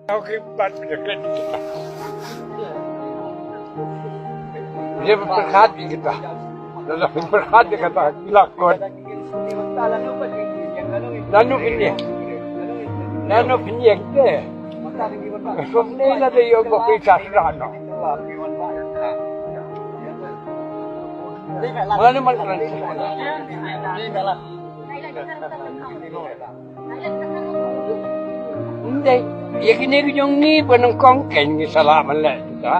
Akibat penyakit kita. Dia berkat kita. Dalam berkat kita dilakukan. Lalu ini kita. Sebenarnya ada yang berpisah serana. Mana mana Hindi, yakin yung ni panangkong ken salah malay ta.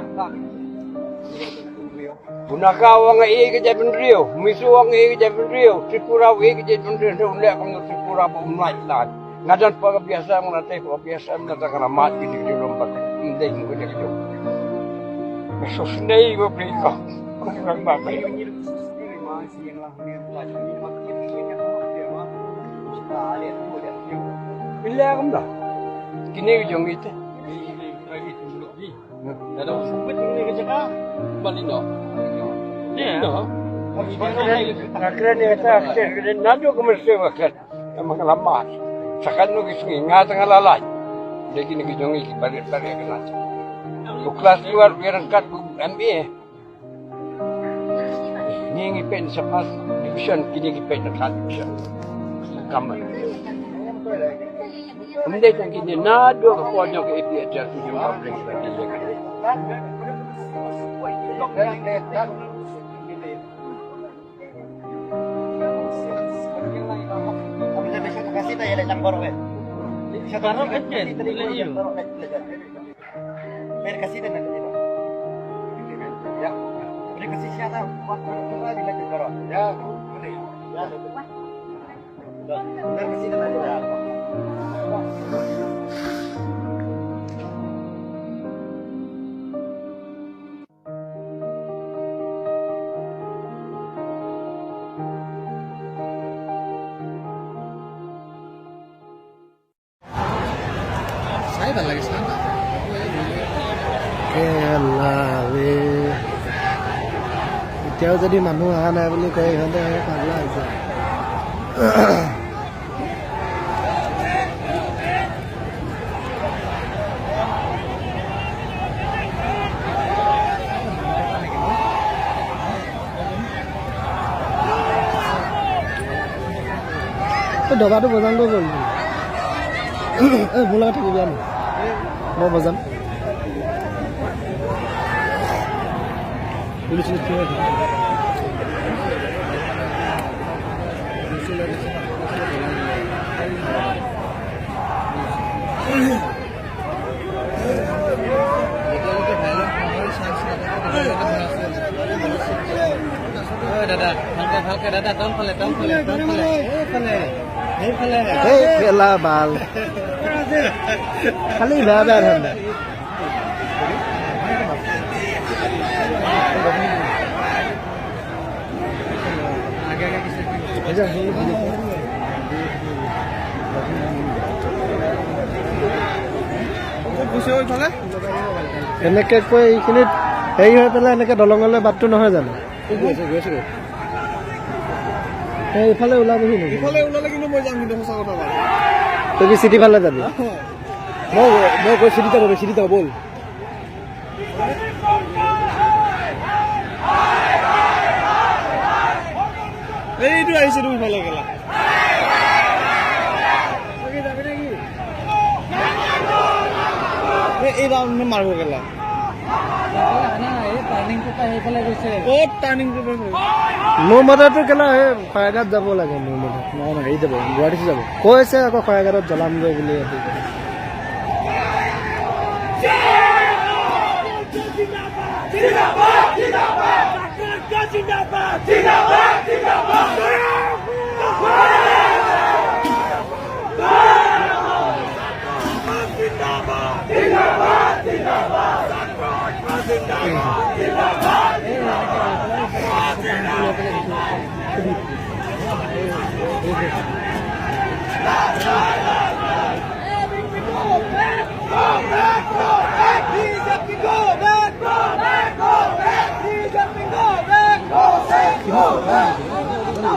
Punakawa nga iya ka rio, misuwa nga iya ka rio, sipura iya ka rio, ulit akong sipura po umaitan. Ngadan pagbiasa mo natin, pagbiasa mo natin karamat, hindi lompat, hindi mo kanya kayo. Masusnay ko priko, kung lang babay. Bila akong dah. Kini ujung itu. Ada sempit ini kerja kah? Balik dong. Ni Akhirnya ni kata akhirnya nado kemersi makan. Emang lama. Sekarang nu kisah ingat tengah lalai. Jadi ni ujung ini balik kenal. Kelas luar berangkat MBA. Ni ngipen sepas division kini ngipen dekat division. Kamar. Hindi yang kini nado ke pojok ke IPA jatuh di publik bagi dia. Kasih tak ya lecang borok kan? Sekarang kan jadi Biar kasih dan nanti ya. Beri kasih siapa? Buat di lecang borok. Ya, boleh. Ya. Biar kasih dan nanti ya. Saya tak lagi sana. Kelawe. Eতিয়াও যদি মানুহ অহা নাই বুলি কয় ইহঁতে পাগলা হৈছে। দবাটো বজাম গৈ গ'ল মোৰ লগত থাকিবি আমি মই বজাম পুলিচ দাদা ভালকে দাদা টাউন ফালে এই খেলা বাল খালি বেয়া বেয়া ধান্দা এনেকে কৈ এইখিনিত হেৰি হৈ পেলাই এনেকে দলঙলৈ বাটটো নহয় জানো ইফালে ওলাবহি নেকি ইফালে ওলালে কিন্তু মই যাম কিন্তু সঁচা কথা তই কি চিটি ফালে যাবি মই কৈ চিটি যাব বল এইটো আহিছে তুমি ইফালে গেলা এই ৰাউণ্ড মাৰিব গেলা মোৰ মতেতো কেলা খৰাঘাট যাব লাগে মোৰ মতে নহয় হেৰি যাব গুৱাহাটী যাব কৈছে আকৌ খৰাঘাটত জ্বলামগৈ বুলি Go back! কিহৰ